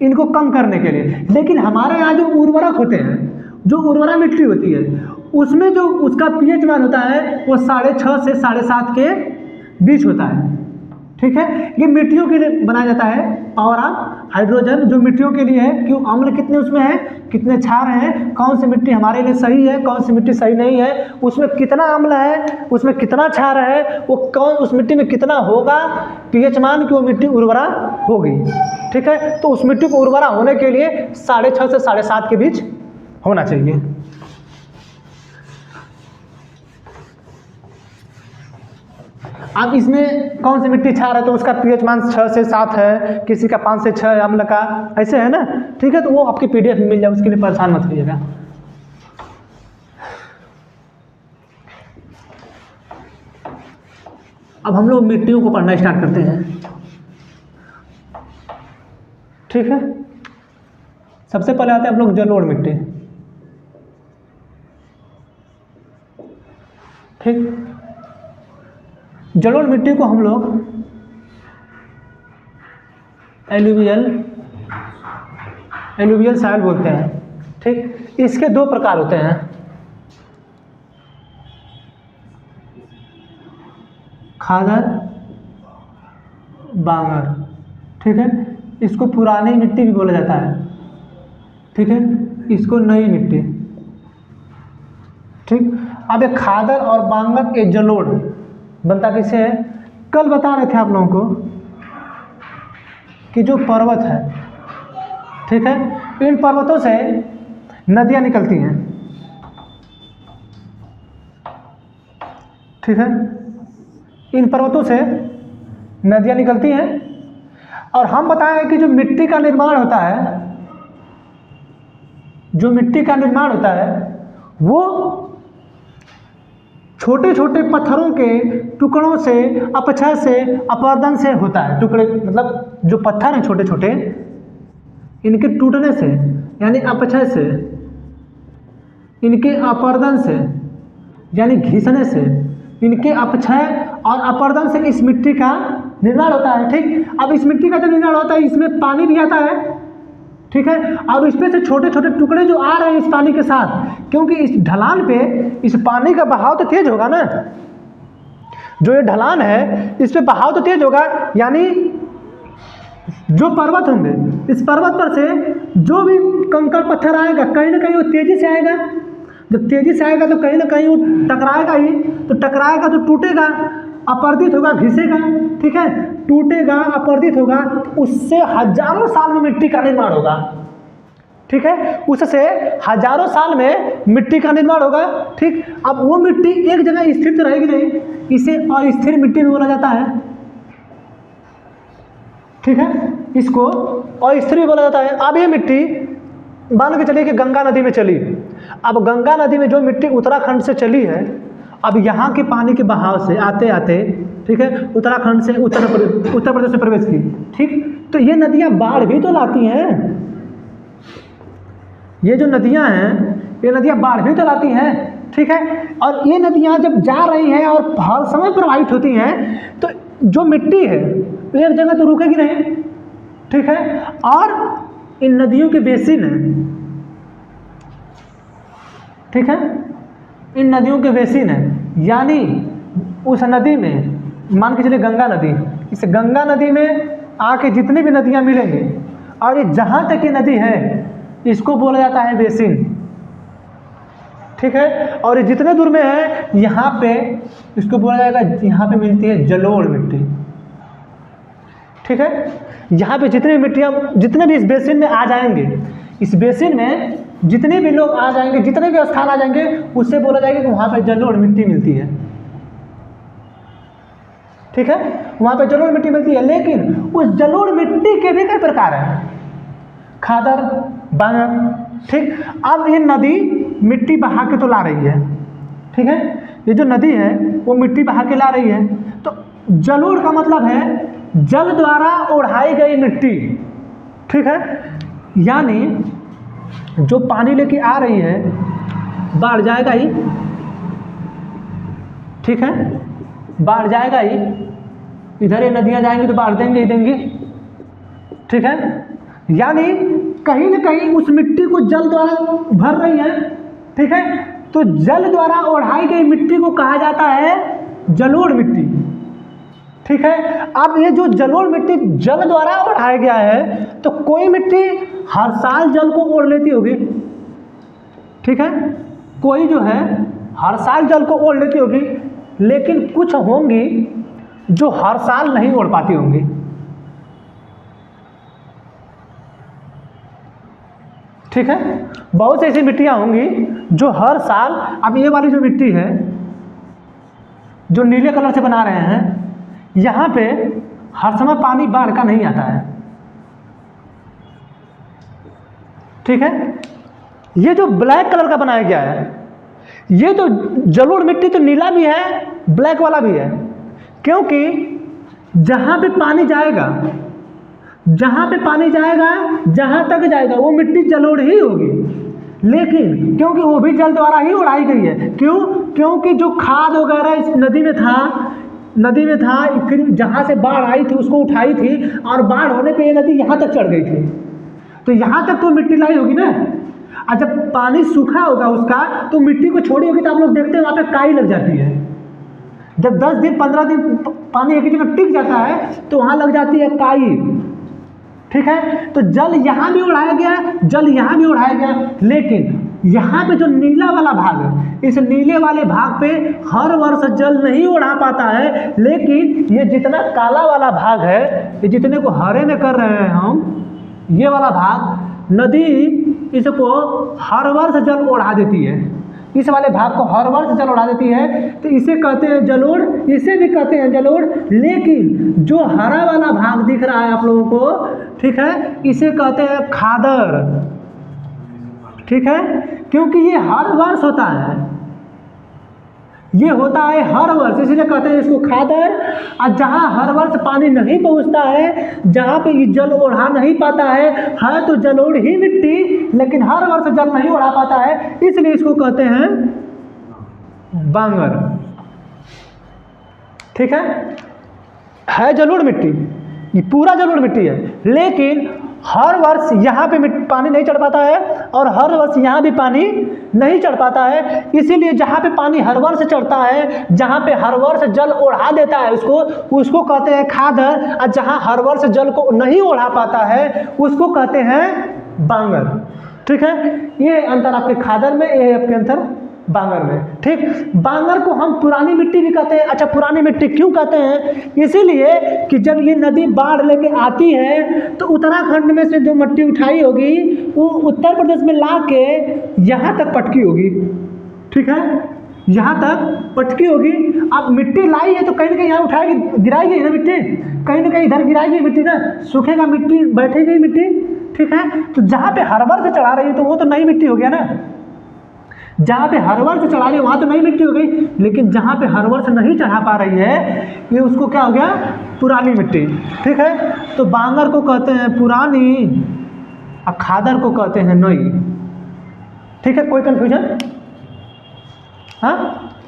इनको कम करने के लिए। लेकिन हमारे यहाँ जो उर्वरक होते हैं, जो उर्वरा मिट्टी होती है, उसमें जो उसका पीएच मान होता है वो 6.5 से 7.5 के बीच होता है, ठीक है। ये मिट्टियों के लिए बनाया जाता है पावर ऑफ हाइड्रोजन, जो मिट्टियों के लिए है, क्यों अम्ल कितने उसमें है, कितने क्षार हैं, कौन सी मिट्टी हमारे लिए सही है, कौन सी मिट्टी सही नहीं है, उसमें कितना अम्ल है, उसमें कितना क्षार है, वो कौन उस मिट्टी में कितना होगा पीएच मान कि वो मिट्टी उर्वरा होगी, ठीक है। तो उस मिट्टी को उर्वरा होने के लिए 6.5 से 7.5 के बीच होना चाहिए। अब इसमें कौन सी मिट्टी क्षार है तो उसका पीएच मान 6 से 7 है, किसी का 5 से 6 है अम्ल का, ऐसे है ना, ठीक है। तो वो आपकी पीडीएफ में मिल जाए, उसके लिए परेशान मत होइएगा। अब हम लोग मिट्टियों को पढ़ना स्टार्ट करते हैं, ठीक है। सबसे पहले आते हैं हम लोग जलोढ़ मिट्टी, ठीक। जलोढ़ मिट्टी को हम लोग एलुवियल सॉइल बोलते हैं, ठीक। इसके दो प्रकार होते हैं, खादर, बांगर, ठीक है। इसको पुरानी मिट्टी भी बोला जाता है, ठीक है। इसको नई मिट्टी, ठीक। अब ये खादर और बांगर के जलोढ़ बनता किसे है? कल बता रहे थे आप लोगों को कि जो पर्वत है, ठीक है, इन पर्वतों से नदियां निकलती हैं, ठीक है। इन पर्वतों से नदियां निकलती हैं और हम बताएं कि जो मिट्टी का निर्माण होता है, जो मिट्टी का निर्माण होता है वो छोटे छोटे पत्थरों के टुकड़ों से, अपक्षय से, अपवर्तन से होता है। टुकड़े मतलब जो पत्थर हैं छोटे छोटे, इनके टूटने से यानी अपक्षय से, इनके अपवर्तन से यानी घिसने से, इनके अपक्षय और अपवर्तन से इस मिट्टी का निर्माण होता है, ठीक। अब इस मिट्टी का जो निर्माण होता है इसमें पानी भी आता है, ठीक है। और इसमें से छोटे छोटे टुकड़े जो आ रहे हैं इस पानी के साथ, क्योंकि इस ढलान पे इस पानी का बहाव तो तेज होगा ना, जो ये ढलान है इस पे बहाव तो तेज होगा, यानी जो पर्वत होंगे इस पर्वत पर से जो भी कंकड़ पत्थर आएगा कहीं ना कहीं वो तेजी से आएगा। जब तेजी से आएगा तो कहीं ना कहीं वो टकराएगा ही, तो टकराएगा तो टूटेगा, अपवर्तित होगा, घिसेगा, ठीक है। टूटेगा, अपवर्तित होगा, उससे हजारों साल में मिट्टी का निर्माण होगा, ठीक है। उससे हजारों साल में मिट्टी का निर्माण होगा, ठीक। अब वो मिट्टी एक जगह स्थिर तो रहेगी नहीं, इसे अस्थिर मिट्टी भी बोला जाता है, ठीक है। इसको अस्थिर भी बोला जाता है। अब ये मिट्टी मान के चलिए कि गंगा नदी में चली, अब गंगा नदी में जो मिट्टी उत्तराखंड से चली है, अब यहाँ के पानी के बहाव से आते आते, ठीक है, उत्तराखंड से उत्तर प्रदेश में प्रवेश की, ठीक। तो ये नदियाँ बाढ़ भी तो लाती हैं, ये जो नदियाँ हैं ये नदियाँ बाढ़ भी तो लाती हैं, ठीक है। और ये नदियाँ जब जा रही हैं और हर समय प्रवाहित होती हैं तो जो मिट्टी है एक जगह तो रुकेगी नहीं, ठीक है। और इन नदियों के बेसिन है, ठीक है, इन नदियों के बेसिन है, यानी उस नदी में मान के चलिए गंगा नदी, इस गंगा नदी में आके जितनी भी नदियाँ मिलेंगी और ये जहाँ तक ये नदी है इसको बोला जाता है बेसिन, ठीक है। और ये जितने दूर में है यहाँ पे इसको बोला जाएगा, यहाँ पे मिलती है जलोढ़ मिट्टी, ठीक है। यहाँ पे जितनी मिट्टियाँ जितने भी इस बेसिन में आ जाएंगे, इस बेसिन में जितने भी लोग आ जाएंगे, जितने भी स्थान आ जाएंगे, उससे बोला जाएगा कि वहाँ पे जलोढ़ मिट्टी मिलती है, ठीक है। वहाँ पे जलोढ़ मिट्टी मिलती है। लेकिन उस जलोढ़ मिट्टी के भी कई प्रकार हैं, खादर, बांगर, ठीक। अब ये नदी मिट्टी बहा के तो ला रही है, ठीक है, ये जो नदी है वो मिट्टी बहा के ला रही है। तो जलोढ़ का मतलब है जल द्वारा ओढ़ाई गई मिट्टी, ठीक है। यानी जो पानी लेके आ रही है बाढ़ जाएगा ही, ठीक है, बाढ़ जाएगा ही, इधर ये नदियाँ जाएंगी तो बाढ़ देंगे ही देंगी, ठीक है। यानी कहीं ना कहीं उस मिट्टी को जल द्वारा भर रही है, ठीक है। तो जल द्वारा ओढ़ाई गई मिट्टी को कहा जाता है जलोढ़ मिट्टी, ठीक है। अब ये जो जलोढ़ मिट्टी जल द्वारा ओढ़ाया गया है, तो कोई मिट्टी हर साल जल को ओढ़ लेती होगी, ठीक है, कोई जो है हर साल जल को ओढ़ लेती होगी, लेकिन कुछ होंगी जो हर साल नहीं ओढ़ पाती होंगी, ठीक है। बहुत सी ऐसी मिट्टियाँ होंगी जो हर साल, अब ये वाली जो मिट्टी है जो नीले कलर से बना रहे हैं, यहाँ पे हर समय पानी बाढ़ का नहीं आता है, ठीक है। ये जो ब्लैक कलर का बनाया गया है, ये तो जलोढ़ मिट्टी तो नीला भी है, ब्लैक वाला भी है, क्योंकि जहाँ पे पानी जाएगा, जहाँ पे पानी जाएगा, जहाँ तक जाएगा वो मिट्टी जलोढ़ ही होगी। लेकिन क्योंकि वो भी जल द्वारा ही उड़ाई गई है, क्यों? क्योंकि जो खाद वगैरह इस नदी में था, जहाँ से बाढ़ आई थी उसको उठाई थी, और बाढ़ होने पे ये नदी यहाँ तक चढ़ गई थी, तो यहाँ तक तो मिट्टी लाई होगी ना। और जब पानी सूखा होगा उसका, तो मिट्टी को छोड़ी होगी, तो आप लोग देखते हैं वहाँ पे काई लग जाती है। जब 10 दिन 15 दिन पानी एक ही जगह टिक जाता है, तो वहाँ लग जाती है काई, ठीक है। तो जल यहाँ भी उड़ाया गया, जल यहाँ भी उड़ाया गया, लेकिन यहाँ पे जो नीला वाला भाग है, इस नीले वाले भाग पे हर वर्ष जल नहीं उड़ा पाता है, लेकिन ये जितना काला वाला भाग है, ये जितने को हरे में कर रहे हैं हम, ये वाला भाग नदी इसको हर वर्ष जल उड़ा देती है, इस वाले भाग को हर वर्ष जल उड़ा देती है, तो इसे कहते हैं जलोढ़, इसे भी कहते हैं जलोढ़। लेकिन जो हरा वाला भाग दिख रहा है आप लोगों को, ठीक है, इसे कहते हैं खादर, ठीक है, क्योंकि ये हर वर्ष होता है, ये होता है हर वर्ष, इसलिए कहते हैं इसको खादर। और जहाँ हर वर्ष पानी नहीं पहुँचता है, जहाँ पे ये जल ओढ़ा नहीं पाता है तो जलोढ़ ही मिट्टी, लेकिन हर वर्ष जल नहीं ओढ़ा पाता है, इसलिए इसको कहते हैं बांगर, ठीक है जलोढ़ मिट्टी, ये पूरा जलोढ़ मिट्टी है, लेकिन हर वर्ष यहाँ पे पानी नहीं चढ़ पाता है, और हर वर्ष यहाँ भी पानी नहीं चढ़ पाता है। इसीलिए जहाँ पे पानी हर वर्ष चढ़ता है, जहाँ पे हर वर्ष जल ओढ़ा देता है उसको कहते हैं खादर, और जहाँ हर वर्ष जल को नहीं ओढ़ा पाता है उसको कहते हैं बांगर, ठीक है। ये अंतर आपके खादर में, ये आपके अंतर बांगर में, ठीक। बांगर को हम पुरानी मिट्टी भी कहते हैं। अच्छा, पुरानी मिट्टी क्यों कहते हैं? इसीलिए कि जब ये नदी बाढ़ लेके आती है, तो उत्तराखंड में से जो मिट्टी उठाई होगी वो उत्तर प्रदेश में ला के यहाँ तक पटकी होगी, ठीक है, यहाँ तक पटकी होगी। अब मिट्टी लाई है तो कहीं ना कहीं यहाँ उठाएगी, गिराएगी ना मिट्टी, कहीं ना कहीं इधर गिराएगी मिट्टी ना, सूखेगा मिट्टी, बैठेगी मिट्टी, ठीक है। तो जहाँ पे हर वर्ष चढ़ा रही है तो वो तो नई मिट्टी हो गया ना, जहाँ पे हर वर्ष चढ़ा रही है वहाँ तो नई मिट्टी हो गई, लेकिन जहाँ पे हर वर्ष नहीं चढ़ा पा रही है, ये उसको क्या हो गया, पुरानी मिट्टी, ठीक है। तो बांगर को कहते हैं पुरानी और खादर को कहते हैं नई, ठीक है। कोई कन्फ्यूजन? हाँ,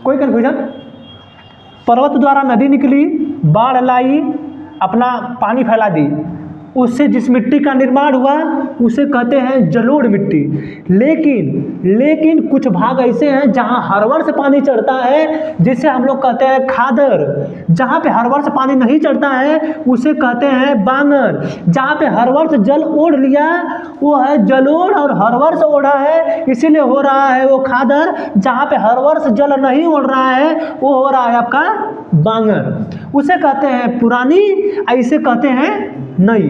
कोई कन्फ्यूजन? पर्वत द्वारा नदी निकली, बाढ़ लाई, अपना पानी फैला दी, उससे जिस मिट्टी का निर्माण हुआ उसे कहते हैं जलोढ़ मिट्टी। लेकिन कुछ भाग ऐसे हैं जहां हर वर्ष पानी चढ़ता है, जिसे हम लोग कहते हैं खादर। जहां पे हर वर्ष पानी नहीं चढ़ता है उसे कहते हैं बांगर। जहां पे हर वर्ष जल ओढ़ लिया वो है जलोढ़, और हर वर्ष ओढ़ा है इसीलिए हो रहा है वो खादर। जहां पे हर वर्ष जल नहीं ओढ़ रहा है वो हो रहा है आपका बांगर। उसे कहते हैं पुरानी, ऐसे कहते हैं नई,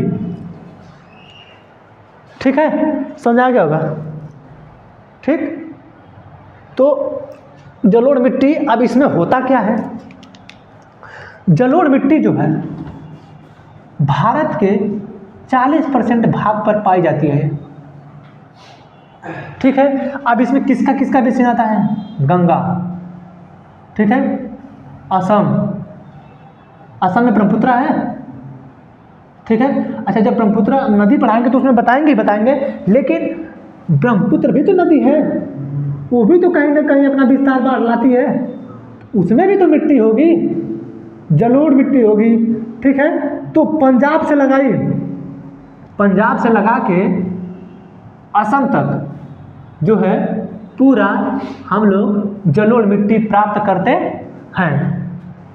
ठीक है। समझा गया होगा, ठीक। तो जलोढ़ मिट्टी, अब इसमें होता क्या है, जलोढ़ मिट्टी जो है भारत के 40% भाग पर पाई जाती है, ठीक है। अब इसमें किसका किसका बेसिन आता है, गंगा, ठीक है, असम में ब्रह्मपुत्र है, ठीक है। अच्छा, जब ब्रह्मपुत्र नदी पढ़ाएंगे तो उसमें बताएंगे, लेकिन ब्रह्मपुत्र भी तो नदी है, वो भी तो कहीं ना कहीं अपना विस्तार बाढ़ लाती है, उसमें भी तो मिट्टी होगी, जलोढ़ मिट्टी होगी, ठीक है। तो पंजाब से लगाइए, पंजाब से लगा के असम तक जो है पूरा हम लोग जलोढ़ मिट्टी प्राप्त करते हैं,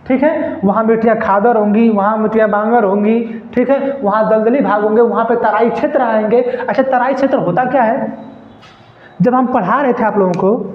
ठीक है। वहाँ मिट्टियाँ खादर होंगी, वहाँ मिट्टियाँ बांगर होंगी, ठीक है। वहाँ दलदली भाग होंगे, वहाँ पे तराई क्षेत्र आएंगे। अच्छा, तराई क्षेत्र होता क्या है, जब हम पढ़ा रहे थे आप लोगों को,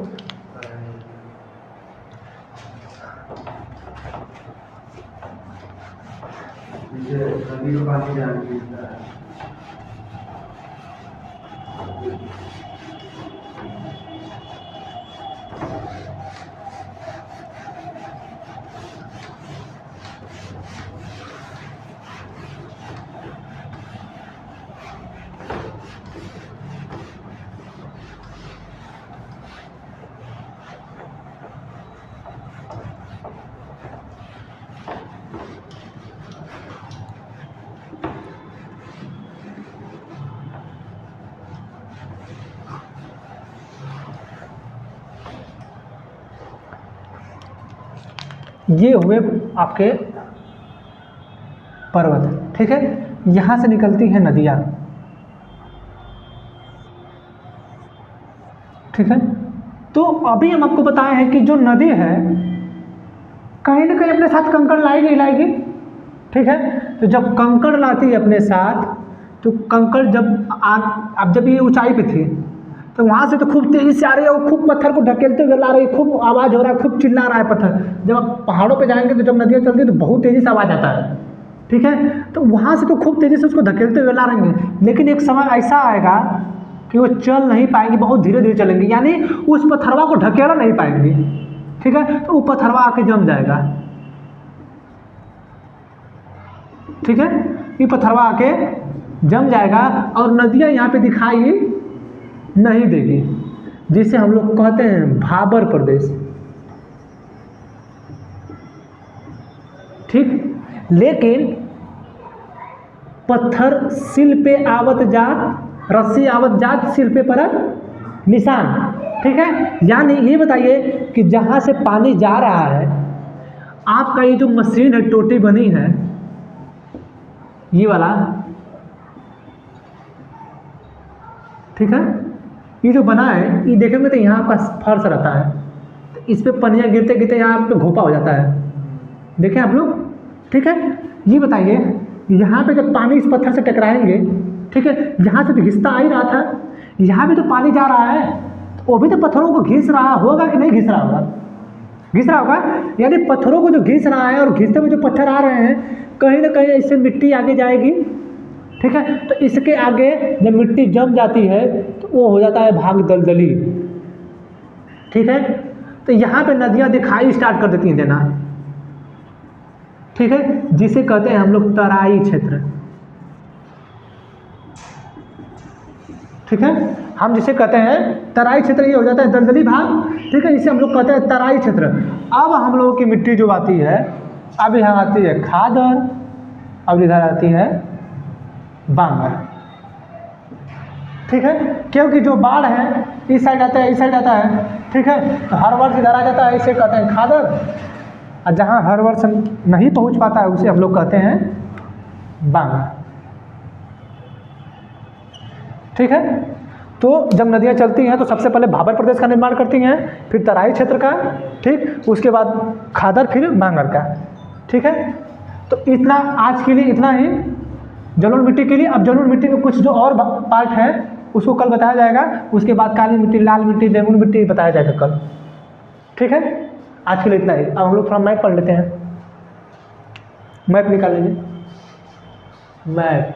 ये हुए आपके पर्वत, ठीक है। यहाँ से निकलती हैं नदियाँ, ठीक है। तो अभी हम आपको बताए हैं कि जो नदी है कहीं ना कहीं अपने साथ कंकड़ लाएगी ही लाएगी, ठीक है। तो जब कंकड़ लाती है अपने साथ, तो कंकड़ अब जब ये ऊंचाई पे थी तो वहाँ से तो खूब तेजी से आ रही है, वो खूब पत्थर को ढकेलते हुए ला रही है, खूब आवाज़ हो रहा है, खूब चिल्ला रहा है पत्थर। जब आप पहाड़ों पे जाएंगे तो जब नदियाँ चलती है तो बहुत तेज़ी से आवाज़ आता है, ठीक है। तो वहाँ से तो खूब तेज़ी से उसको धकेलते हुए ला रही हैं, लेकिन एक समय ऐसा आएगा कि वो चल नहीं पाएंगी, बहुत धीरे धीरे चलेंगी, यानी उस पत्थरवा को ढकेला नहीं पाएंगी, ठीक है। तो वो पत्थरवा आके जम जाएगा, ठीक है। ये पत्थरवा आके जम जाएगा और नदियाँ यहाँ पे दिखाई नहीं देगी, जिसे हम लोग कहते हैं भाबर प्रदेश, ठीक। लेकिन पत्थर सिल पे आवत जात, रस्सी आवत जात सिल पे परत निशान, ठीक है। यानी ये बताइए कि जहाँ से पानी जा रहा है, आपका ये जो मशीन है टोटी बनी है, ये वाला, ठीक है, ये जो बना है, ये देखेंगे तो यहाँ का फर्श रहता है, तो इस पे पनियाँ गिरते गिरते यहाँ पे घोपा हो जाता है, देखें आप लोग, ठीक है। ये बताइए यहाँ पे जब पानी इस पत्थर से टकराएंगे, ठीक है, यहाँ से तो घिसता आ ही रहा था, यहाँ भी तो पानी जा रहा है, तो वो भी तो पत्थरों को घिस रहा होगा कि नहीं घिस रहा होगा, घिस रहा होगा। यानी पत्थरों को जो घिस रहा है और घिसते हुए जो पत्थर आ रहे हैं, कहीं ना कहीं इससे मिट्टी आगे जाएगी, ठीक है। तो इसके आगे जब मिट्टी जम जाती है तो वो हो जाता है भाग दलदली, ठीक है। तो यहाँ पे नदियाँ दिखाई स्टार्ट कर देती हैं देना, ठीक है, जिसे कहते हैं हम लोग तराई क्षेत्र, ठीक है। हम जिसे कहते हैं तराई क्षेत्र, ये हो जाता है दलदली भाग, ठीक है, इसे हम लोग कहते हैं तराई क्षेत्र। अब हम लोगों की मिट्टी जो आती है, अब यहाँ आती है खादर, अब इधर आती है बांगर, ठीक है। क्योंकि जो बाढ़ है इस साइड आता है, इस साइड आता है, ठीक है, तो हर वर्ष इधर आ जाता है, इसे कहते हैं खादर, और जहाँ हर वर्ष नहीं पहुँच पाता है उसे हम लोग कहते हैं बांगर, ठीक है। तो जब नदियाँ चलती हैं तो सबसे पहले भाबर प्रदेश का निर्माण करती हैं, फिर तराई क्षेत्र का, ठीक, उसके बाद खादर, फिर बांगर का, ठीक है। तो इतना आज के लिए इतना ही जलोढ़ मिट्टी के लिए। अब जलोढ़ मिट्टी में कुछ जो और पार्ट है उसको कल बताया जाएगा, उसके बाद काली मिट्टी, लाल मिट्टी, बैंगनी मिट्टी बताया जाएगा कल, ठीक है। आज के लिए इतना ही। अब हम लोग थोड़ा मैप पढ़ लेते हैं, मैप निकाल लीजिए, मैप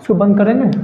इसको बंद करेंगे।